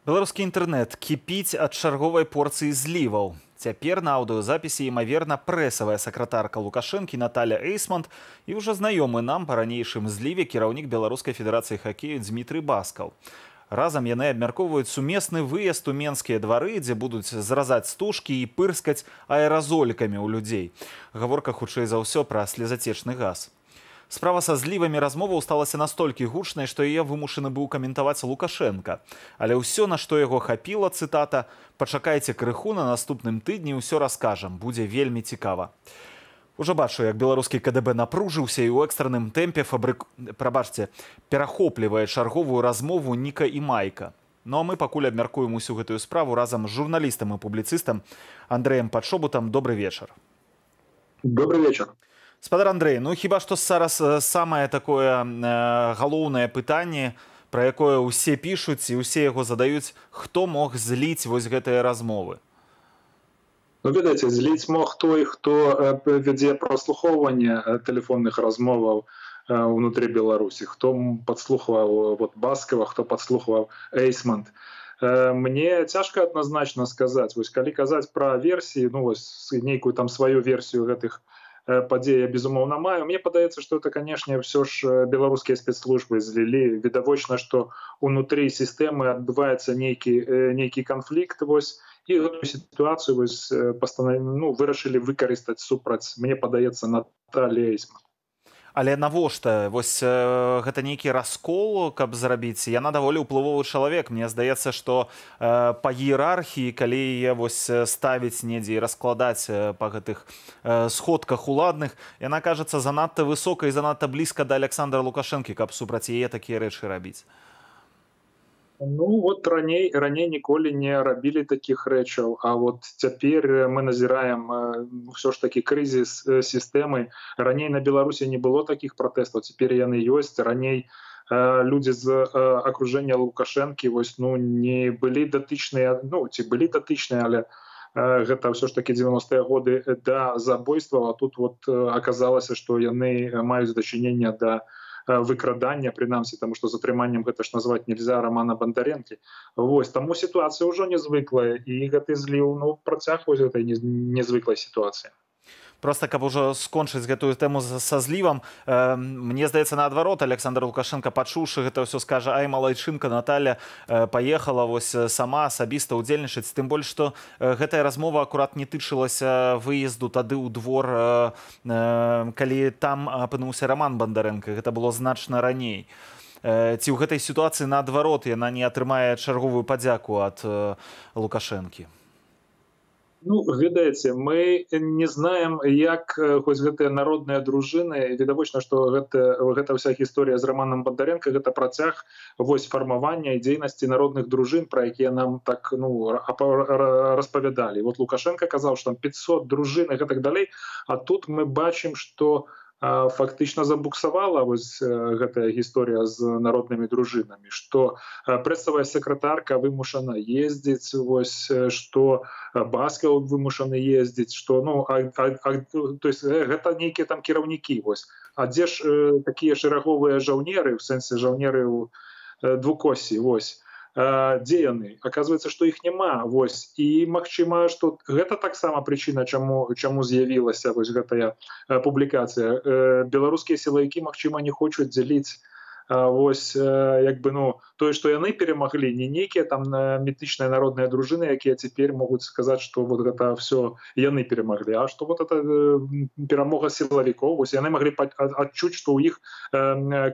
Беларускі інтэрнэт кіпіць ад чарговай порцыі зліваў. Цяпер на аўдыёзапісе імаверна прэсавая сакратарка Лукашэнкі Наталя Эйсмонт і ўжо знаёмы нам па ранейшым зліве кіраўнік Беларускай федэрацыі хакею Дзмітрый Баскаў. Разам яны абмяркоўваюць сумесны выезд у менскія двары, дзе будуць зразаць стужкі і пырскаць аэразолькамі ў людзей. Гаворка хутчэй за ўсё пра слезацечны газ. Справа са злівамі размоваў сталася настолькі гучнай, што яе вымушаны быў каментаваць Лукашенка. Але ўсё, на што яго хапіла, цытата, «Пачакайце крыху, на наступным тыдні ўсё раскажам, будзе вельмі цікава». Ужо бачу, як беларускі КДБ напружыўся і ў экстранным тэмпе перахоплівае чарговую размову Ніка і Майка. Ну а мы пакуль абмяркуем усю гэтую справу разам з журналістам і публіцыстам Андрэем Падшобутам. Добры вечар. Добрый вечер. Спадар Андрэй, ну хіба што зараз самае такое галоўнае пытанне, пра якое ўсе пішуць і ўсе яго задаюць, хто мог зліць вось гэтыя размовы? Ну, ведаеце, зліць мог той, хто вядзе праслухоўванне тэлефонных размоваў внутрі Беларусі, хто падслухваў Баскава, хто падслухваў Эйсмонт. Мне цяжка адназначна сказаць, вось калі казаць пра версіі, ну вось нейкую там сваю версію гэтых падзей я, безумоўна, маю. Мне падаецца, што это, канешне, ўсё ж беларускія спецслужбы злілі. Відавочна, што ўнутры сістэмы адбываецца нейкі канфлікт, вось, і гэтую сітуацыю вырашылі выкарыстаць супраць, мне падаецца, Наталі Эйсмонт. Але навошта? Вось гэта нейкі раскол, каб зрабіць. Яна даволі ўплывовы чалавек. Мне здаецца, што па іерархіі, калі яе вось ставіць недзе і раскладаць па гэтых сходках уладных, яна кажацца занадта высока і занадта блізка да Александра Лукашэнкі, каб супраць яе такія рэчы рабіць. Ну, вот раней ніколі не рабілі такіх рэчаў, а вот цяпер мы назіраем ўсё ж такі крызіс сістэмы. Раней на Беларусі не было такіх пратэстаў, цяпер яны ёсць. Раней людзі з акружэння Лукашэнкі не былі датычныя, ці былі датычныя, але гэта ўсё ж такі 90-е годы да забойстваў, а тут аказалася, што яны маюць дачыненне да выкрадання, прынамсі, таму што затрыманнем гэта ж назваць нельзя Романа Бондаренкі. Вось, таму сітуацыя ўжо незвыклая, і гэты зліў працяг вось гэтай незвыклай сітуацыі. Просто каб ужо скончыць гэтую тэму са злівам, мне здаецца, наадварот, Александр Лукашенко, пачуўшы гэта ўсё, скажа, ай, малайчынка, Наталя паехала вось сама асабіста ўдзельнічаць, тым больш, што гэтая размова акурат не тычылася выезду тады ў двор, калі там апынуўся Роман Бондаренко, гэта было значна раней. Ці ў гэтай сітуацыі, наадварот, яна не атрымае чарговую падзяку ад Лукашэнкі? Ну, ведаеце, мы не знаем, як хоць гэтыя народныя дружыны, відавочна, што гэта ўся гісторыя з Романом Бондаренко, гэта працяг вось фармавання і дзейнасці народных дружын, пра якія нам так распавядалі. Вот Лукашенко казаў, што там 500 дружын і гэтак далей, а тут мы бачым, што фактычна забуксавала вось гэтая гісторыя з народнымі дружынамі, што прэсавая сакратарка вымушана ездзіць, вось, што Баскаў вымушаны ездзіць, што, то есть гэта нейкія там кіраўнікі, вось. А дзе ж такія шэраговыя жаўнеры, у сэнсе жаўнеры ў двукоссі, вось. Дзе яны? Аказваецца, што іх няма, вось. І магчыма, што гэта таксама прычына, чаму з'явілася вось гэтая публікацыя. Беларускія сілавікі, магчыма, не хочуць дзяліць вось, тое, што яны перамаглі, не нейкія там мітычныя народныя дружыны, якія цяпер могуць сказаць, што вот гэта ўсё яны перамаглі, а што вот это перамога сілавікоў, вось яны маглі адчуць, што ў іх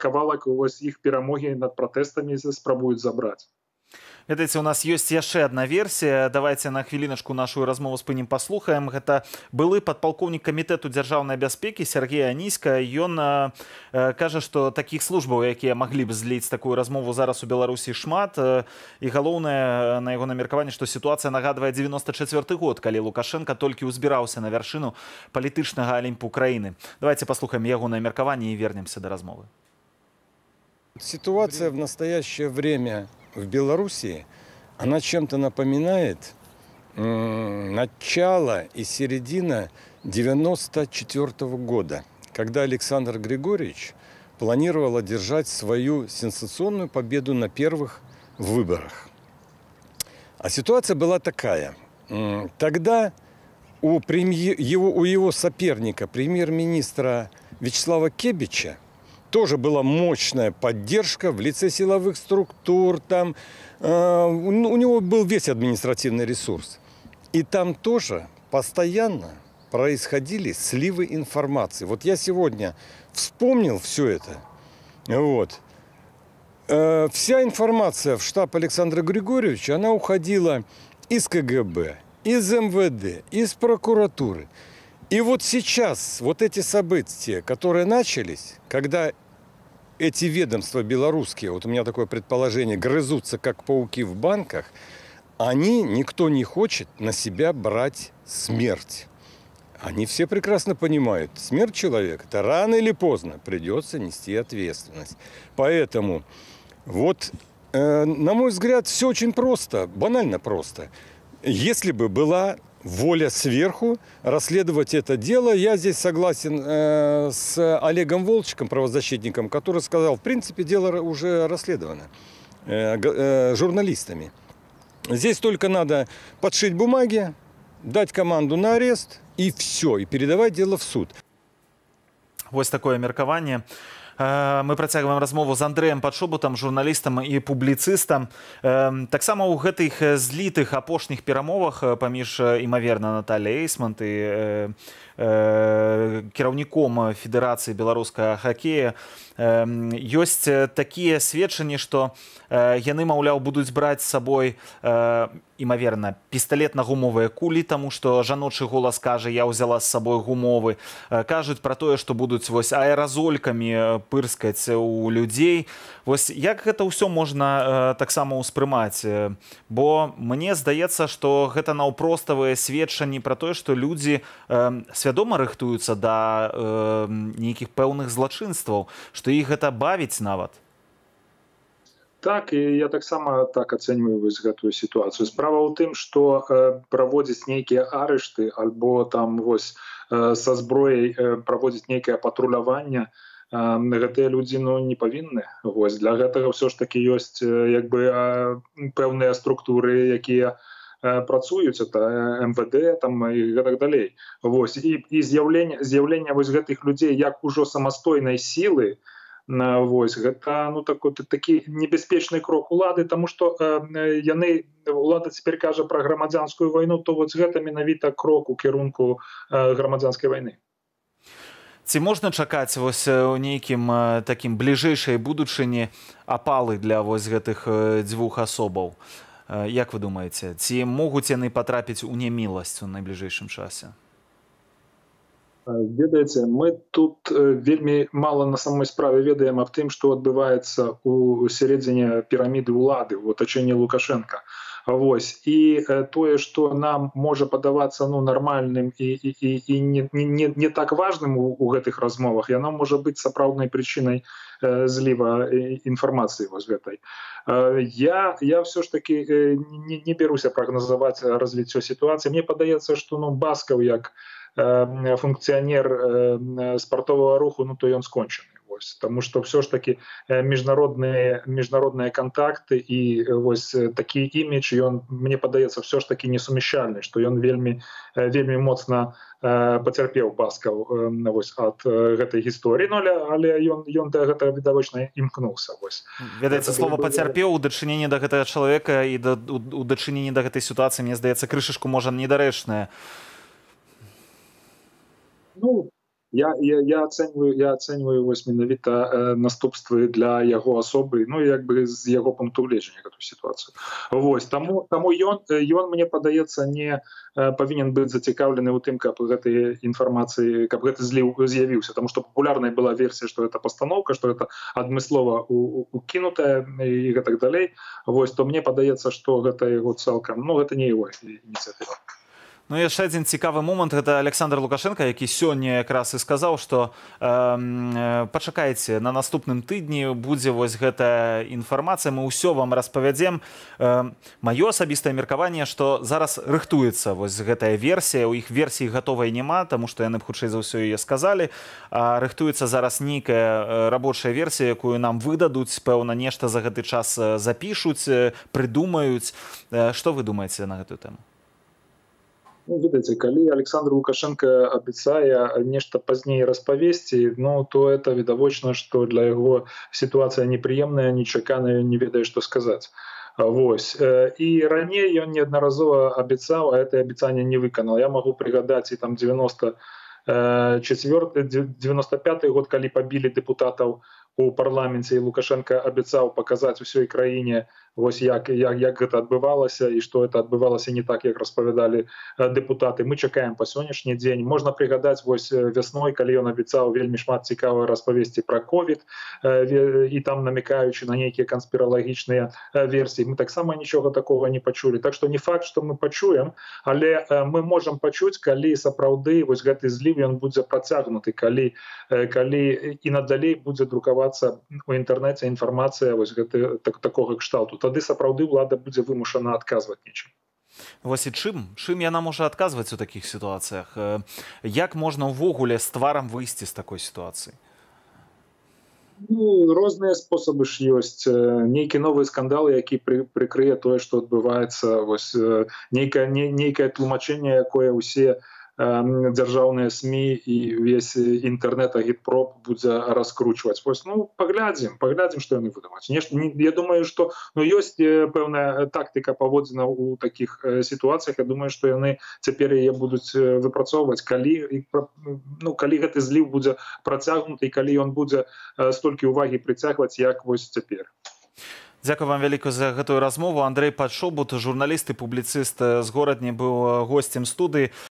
кавалак вось іх перамогі над пратэстамі спрабуюць забраць. Ведаеце, у нас ёсць яшчэ адна версія. Давайце на хвіліначку нашу размову спынім, паслухаем. Гэта былы падпалкоўнік камітэту дзяржаўнай бяспекі Сергей Аніська. Ён кажа, што такіх службаў, якія маглі б зліць такую размову, зараз у Беларусі шмат. І галоўнае на яго намеркаванне, што сітуацыя нагадвае 94-й год, калі Лукашенко толькі ўзбіраўся на вяршыну палітычнага алімпу краіны. Давайте паслухаем ягонае меркаванне і вернемся да размовы. Ситуация в настоящее время в Белоруссии, она чем-то напоминает начало и середина 1994 года, когда Александр Григорьевич планировал одержать свою сенсационную победу на первых выборах. А ситуация была такая. Тогда у его соперника, премьер-министра Вячеслава Кебича, тоже была мощная поддержка в лице силовых структур. Там, у него был весь административный ресурс. И там тоже постоянно происходили сливы информации. Вот я сегодня вспомнил все это. Вот. Вся информация в штаб Александра Григорьевича, она уходила из КГБ, из МВД, из прокуратуры. И вот сейчас вот эти события, которые начались, когда эти ведомства белорусские, вот у меня такое предположение, грызутся как пауки в банках, никто не хочет на себя брать смерть. Они все прекрасно понимают, смерть человека, это рано или поздно придется нести ответственность. Поэтому, вот, на мой взгляд, все очень просто, банально просто. Если бы была воля сверху расследовать это дело, я здесь согласен с Олегом Волчком, правозащитником, который сказал, в принципе, дело уже расследовано журналистами. Здесь только надо подшить бумаги, дать команду на арест, и все, и передавать дело в суд. Вот такое меркаванне. Мы працягваем размову з Андрэем Падшобутам, журналістам і публіцыстам. Таксама ў гэтых злітых апошніх перамовах паміж, імаверна, Натальяй Эйсмонт і кіраўніком Федэрацыі беларускага хакея ёсць такія сведчанні, што яны, маўляў, будуць браць з сабой, імаверна, пісталетна-гумовыя кулі, таму што жаночы голас кажа, я ўзяла з сабой гумовы. Кажуць пра тое, што будуць аэразолькамі пырскаць у людзей. Вось як гэта ўсё можна таксама ўспрымаць? Бо мне здаецца, што гэта наўпроставыя сведчанні пра тое, што людзі свядома рыхтуюцца да нейкіх пэўных злачынстваў, што іх гэта бавіць нават. Так, і я таксама так ацэньваю вось гэтую сітуацыю. Справа ў тым, што праводзіць нейкія арышты альбо там вось са зброяй праводзіць нейкае патруляванне, гэтыя людзі не павінны. Вось для гэтага ўсё ж такі ёсць як бы пэўныя структуры, якія працуюць, это МВД там і гэтак далей. Вось і з'яўленне вось гэтых людзей як ужо самастойнай сілы, вось гэта такі небяспечны крок улады, таму што улада цяпер кажа пра грамадзянскую вайну, то вось гэта менавіта крок у кірунку грамадзянскай вайны. Ці можна чакаць вось у нейкім такім бліжэйшай будучыні апалы для вось гэтых дзвюх асобаў? Як вы думаеце, ці могуць яны патрапіць у няміласць у найбліжэйшым часе? Ведаеце, мы тут вельмі мала на самой справе ведаем аб тым, што адбываецца у сярэдзіне піраміды ўлады, у атачэнні Лукашенка. Вось. І тое, што нам можа падавацца нармальным і не так важным у гэтых размовах, яно можа быць сапраўднай прычынай зліва інфармацыі вось гэтай. Я ўсё ж такі не беруся прагназаваць развіццё сітуацыі. Мне падаецца, што Баскаў як функцыянер спартовага руху, то ён скончаны. Таму што ўсё ж такі міжнародныя кантакты і вось такі імідж, ён, мне падаецца, ўсё ж такі несумяшальны, што ён вельмі моцна пацярпеў Баскаў ад гэтай гісторыі, але ён да гэтага відавочна імкнуўся. Ведаеце, слова пацярпеў у дачыненні да гэтага чалавека і у дачыненні да гэтай сітуацыі, мне здаецца, крышачку можа недарэчная. Я ацэньваю вось менавіта наступствы для яго асобы, як бы з яго пункту гледжання гэтую сітуацыю. Вось, таму ён, мне падаецца, не павінен быць зацікаўлены ў тым, каб гэтай інфармацыі, каб гэты зліў з'явіўся, таму што папулярнай была версія, што гэта пастаноўка, што гэта адмыслова укінутая і гэтак далей. Вось, то мне падаецца, што гэта яго цалкам, гэта не яго ініцыятыва. Ну, яшчэ адзін цікавы момант, гэта Александр Лукашенко, які сёння якраз і сказаў, што пачакайце, на наступным тыдні будзе вось гэтая інфармацыя, мы ўсё вам распавядзем. Маё асабістае меркаванне, што зараз рыхтуецца вось гэтая версія, у іх версіі гатовай няма, таму што яны б хутчэй за ўсё яе сказалі, а рыхтуецца зараз нейкая рабочая версія, якую нам выдадуць, пэўна, нешта за гэты час запішуць, прыдумаюць. Што вы думаеце на гэтую тэму? Ну, видите, калі Александр Лукашенко абяцае нешта пазней распавесці, ну, то это відавочна, што для яго сітуацыя непрыемная, нечаканая, не ведае, што сказаць. Вось. І раней ён неаднаразова абяцаў, а это абяцанне не выканал. Я магу прыгадаць і там 95-й год, калі пабілі дэпутатаў у парламенце, і Лукашенко абяцаў паказаць усёй краіне, вось як гэта адбывалася і што это адбывалася не так, як распавядалі дэпутаты. Мы чакаем па сённяшні дзень. Можна прыгадаць вось вясной, калі ён абяцаў вельмі шмат цікавага распавесці пра ковід і там намекаючы на нейкія канспіралагічныя версіі. Мы таксама нічога такога не пачулі. Так што не факт, што мы пачуем, але мы можам пачуць, калі сапраўды вось гэты зліў ён будзе працягнуты, калі і надалей будзе друкавацца у інтэрнэце інфармацыя вось такога кшталту. Тады сапраўды ўлада будзе вымушана адказваць нечым. Вось і чым яна можа адказваць у такіх сітуацыях? Як можна ўвогуле з тварам выйсці з такой сітуацыі? Ну, розныя спосабы ж ёсць. Нейкі новы скандал, які прыкрые тое, што адбываецца, вось нейкае тлумачэнне, якое ўсе дзяржаўныя СМІ і ўвесь інтэрнэт-агітпроп будзе раскручваць. Вось, ну, паглядзім, што яны выдумаюць. Я думаю, што ёсць пэўная тактыка паводзіна ў такіх сітуацыях. Я думаю, што яны цяпер яе будуць выпрацоўваць, калі гэты зліў будзе працягнуты і калі ён будзе столькі ўвагі прыцягваць, як вось цяпер. Дзякую вам вялікую за гэтую размову. Андрэй Падшобут, журналіст і публіцыст з Горадні, быў госцем студыі.